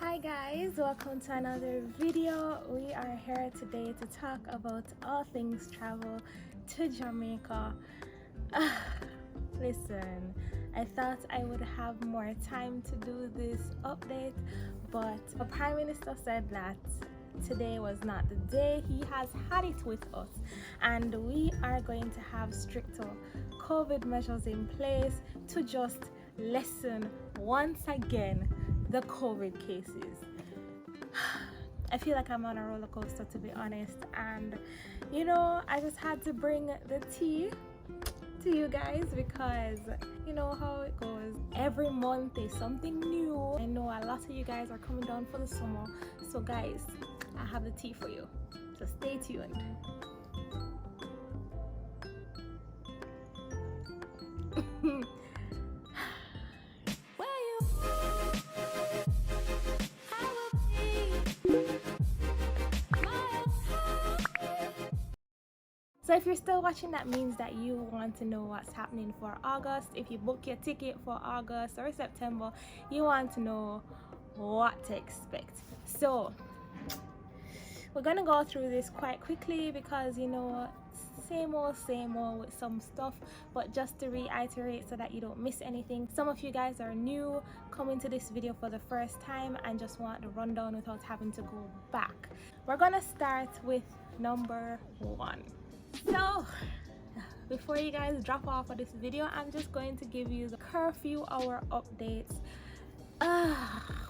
Hi guys, welcome to another video. We are here today to talk about all things travel to Jamaica. Listen, I thought I would have more time to do this update, but the Prime Minister said that today was not the day. He has had it with us, and we are going to have stricter COVID measures in place to just lessen once again the COVID cases. I feel like I'm on a roller coaster, to be honest, and I just had to bring the tea to you guys because you know how it goes. Every month is something new. I know a lot of you guys are coming down for the summer, so guys, I have the tea for you, so stay tuned. So if you're still watching, that means that you want to know what's happening for August. If you book your ticket for August or September, you want to know what to expect. So we're gonna go through this quite quickly because same old with some stuff, but just to reiterate so that you don't miss anything. Some of you guys are new coming to this video for the first time and just want the rundown without having to go back. We're gonna start with number 1. So before you guys drop off of this video, I'm just going to give you the curfew hour updates.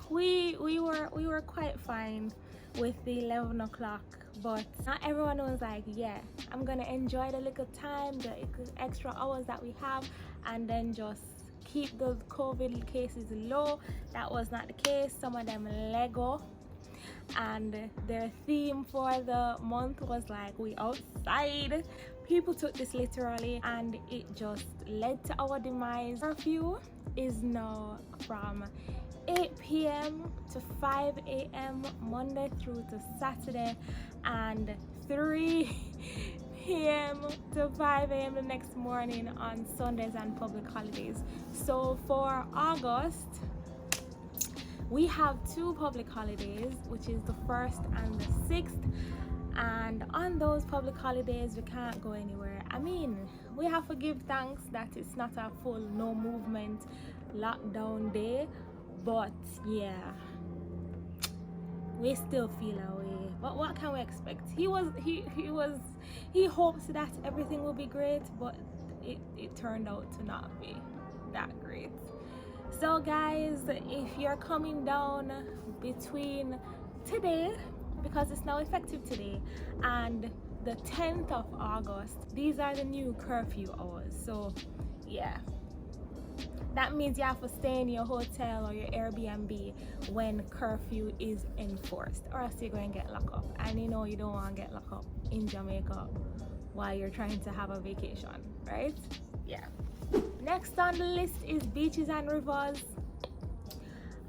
We were quite fine with the 11 o'clock, but not everyone was like, yeah, I'm gonna enjoy the little time, the extra hours that we have, and then just keep the COVID cases low. That was not the case. Some of them Lego, and their theme for the month was like, we outside. People took this literally, and it just led to our demise. Curfew is now from 8 p.m. to 5 a.m. Monday through to Saturday, and 3 p.m. to 5 a.m. the next morning on Sundays and public holidays. So for August, we have 2 public holidays, which is the 1st and the 6th, and on those public holidays we can't go anywhere. I mean, we have to give thanks that it's not a full no movement lockdown day, but yeah, we still feel our way. But what can we expect? He hopes that everything will be great, but it turned out to not be that great. So guys, if you're coming down between today, because it's now effective today, and the 10th of August, these are the new curfew hours. So yeah, that means you have to stay in your hotel or your Airbnb when curfew is enforced, or else you're going to get locked up, and you don't want to get locked up in Jamaica while you're trying to have a vacation, right? Yeah. Next on the list is beaches and rivers.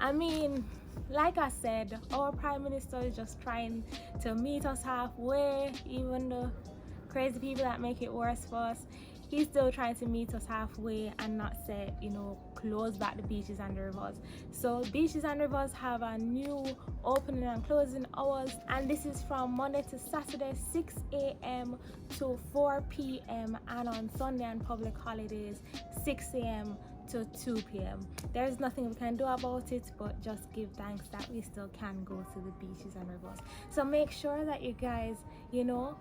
I mean, like I said, our Prime Minister is just trying to meet us halfway. Even the crazy people that make it worse for us, he's still trying to meet us halfway and not say, close back the beaches and the rivers. So beaches and rivers have a new opening and closing hours, and this is from Monday to Saturday 6 a.m. to 4 p.m. and on Sunday and public holidays 6 a.m. to 2 p.m. There's nothing we can do about it, but just give thanks that we still can go to the beaches and rivers. So make sure that you guys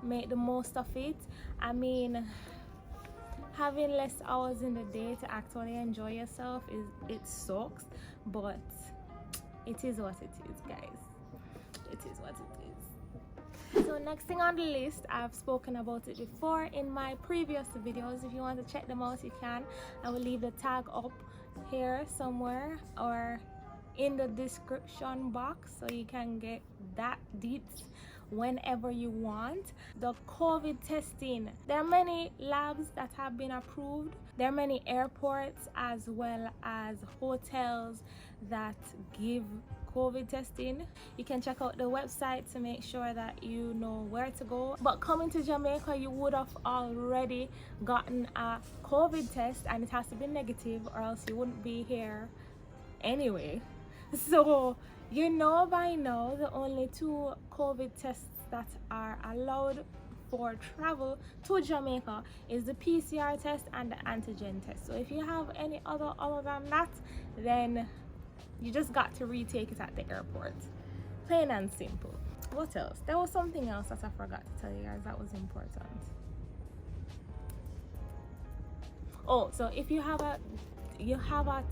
make the most of it. I mean, having less hours in the day to actually enjoy yourself it sucks, but it is what it is, guys. It is what it is. So next thing on the list, I've spoken about it before in my previous videos. If you want to check them out, you can. I will leave the tag up here somewhere or in the description box, so you can get that deets whenever you want. The COVID testing, there are many labs that have been approved. There are many airports as well as hotels that give COVID testing. You can check out the website to make sure that you know where to go. But coming to Jamaica, you would have already gotten a COVID test, and it has to be negative or else you wouldn't be here anyway. So You know by now the only two COVID tests that are allowed for travel to Jamaica is the PCR test and the antigen test. So if you have any other than that, then you just got to retake it at the airport. Plain and simple. What else? There was something else that I forgot to tell you guys that was important. Oh, so if you have a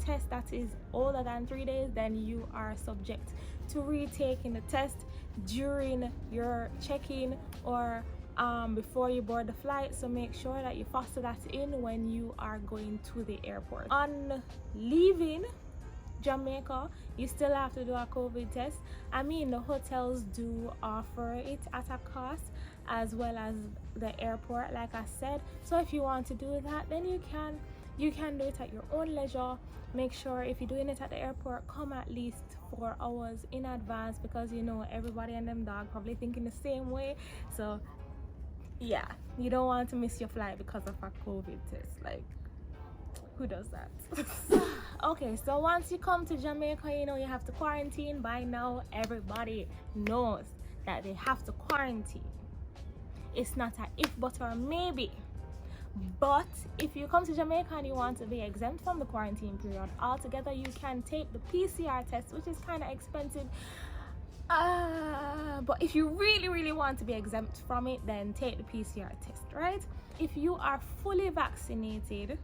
test that is older than 3 days, then you are subject to retaking the test during your check-in or before you board the flight. So make sure that you foster that in when you are going to the airport. On leaving Jamaica, you still have to do a COVID test. I mean, the hotels do offer it at a cost, as well as the airport, like I said. So if you want to do that, then you can do it at your own leisure. Make sure if you're doing it at the airport, come at least 4 hours in advance, because you know everybody and them dog probably thinking the same way. So yeah, you don't want to miss your flight because of a COVID test. Like, who does that? Okay, so once you come to Jamaica, you know you have to quarantine. By now everybody knows that they have to quarantine. It's not a if, but, or maybe. But if you come to Jamaica and you want to be exempt from the quarantine period altogether, you can take the PCR test, which is kind of expensive. But if you really want to be exempt from it, then take the PCR test, right? If you are fully vaccinated,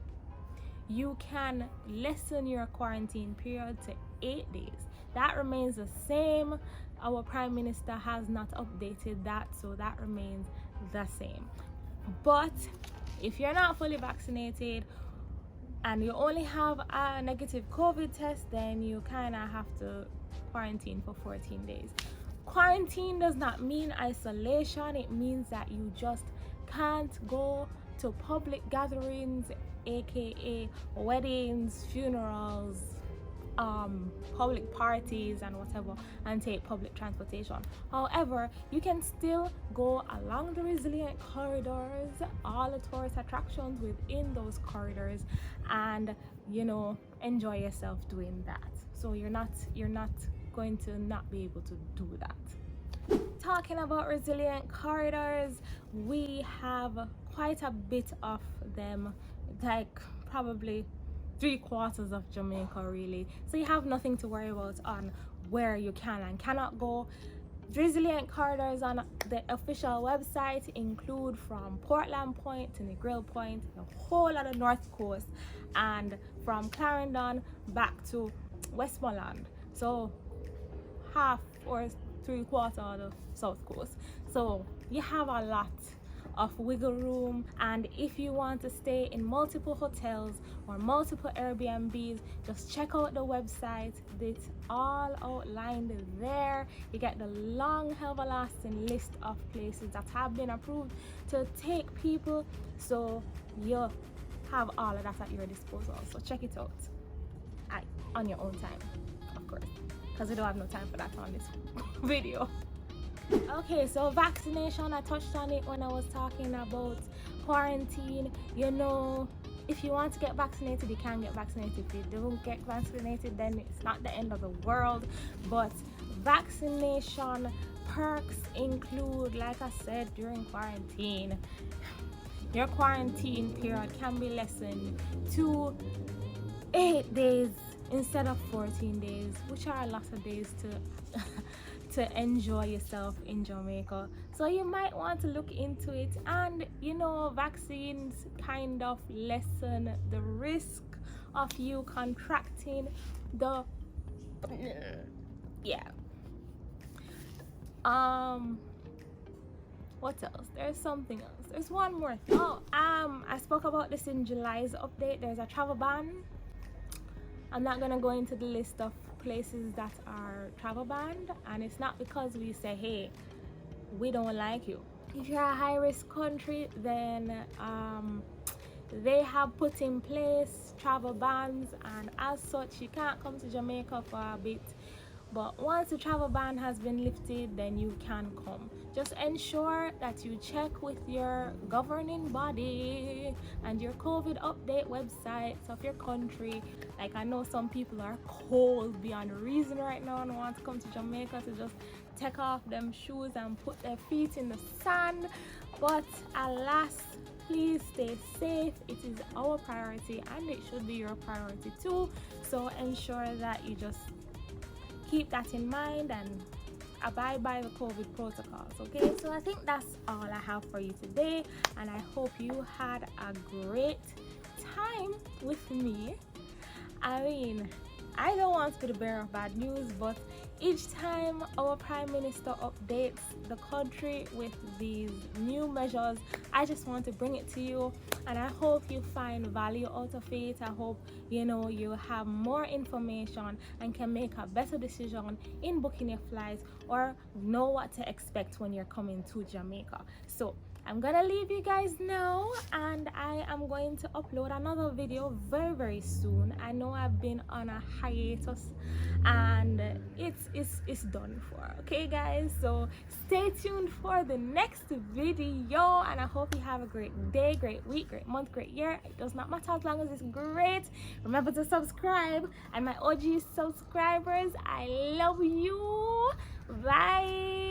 you can lessen your quarantine period to 8 days. That remains the same. Our Prime Minister has not updated that, so that remains the same. But if you're not fully vaccinated and you only have a negative COVID test, then you kind of have to quarantine for 14 days. Quarantine does not mean isolation. It means that you just can't go to public gatherings, aka weddings, funerals, public parties and whatever, and take public transportation. However, you can still go along the resilient corridors, all the tourist attractions within those corridors, and you know, enjoy yourself doing that. So you're not going to not be able to do that. Talking about resilient corridors, we have quite a bit of them, like probably 3/4 of Jamaica really. So you have nothing to worry about on where you can and cannot go. Resilient corridors on the official website include from Portland Point to Negril Point, the whole of the North Coast, and from Clarendon back to Westmoreland. So half or 3/4 of the South Coast. So you have a lot of wiggle room, and if you want to stay in multiple hotels or multiple Airbnbs, just check out the website. It's all outlined there. You get the long everlasting list of places that have been approved to take people, so you have all of that at your disposal. So check it out on your own time, of course, because we don't have no time for that on this video. Okay, so vaccination, I touched on it when I was talking about quarantine. You know, if you want to get vaccinated, you can get vaccinated. If you don't get vaccinated, then it's not the end of the world. But vaccination perks include, like I said, during quarantine, your quarantine period can be lessened to 8 days instead of 14 days, which are a lot of days to enjoy yourself in Jamaica. So you might want to look into it. And you know, vaccines kind of lessen the risk of you contracting the what else? There's something else. There's one more thing. I spoke about this in July's update. There's a travel ban. I'm not gonna go into the list of places that are travel banned, and it's not because we say, hey, we don't like you. If you're a high-risk country, then they have put in place travel bans, and as such you can't come to Jamaica for a bit. But once the travel ban has been lifted, then you can come. Just ensure that you check with your governing body and your COVID update websites of your country. Like, I know some people are cold beyond reason right now and want to come to Jamaica to just take off them shoes and put their feet in the sand. But alas, please stay safe. It is our priority and it should be your priority too. So ensure that you just keep that in mind and abide by the COVID protocols. Okay, so I think that's all I have for you today, and I hope you had a great time with me. I mean, I don't want to be the bearer of bad news, but each time our Prime Minister updates the country with these new measures, I just want to bring it to you, and I hope you find value out of it. I hope you have more information and can make a better decision in booking your flights or know what to expect when you're coming to Jamaica. So I'm gonna leave you guys now, and I am going to upload another video very soon. I know I've been on a hiatus and it's done for. Okay guys, so stay tuned for the next video, and I hope you have a great day, great week, great month, great year. It does not matter as long as it's great. Remember to subscribe, and my OG subscribers, I love you. Bye.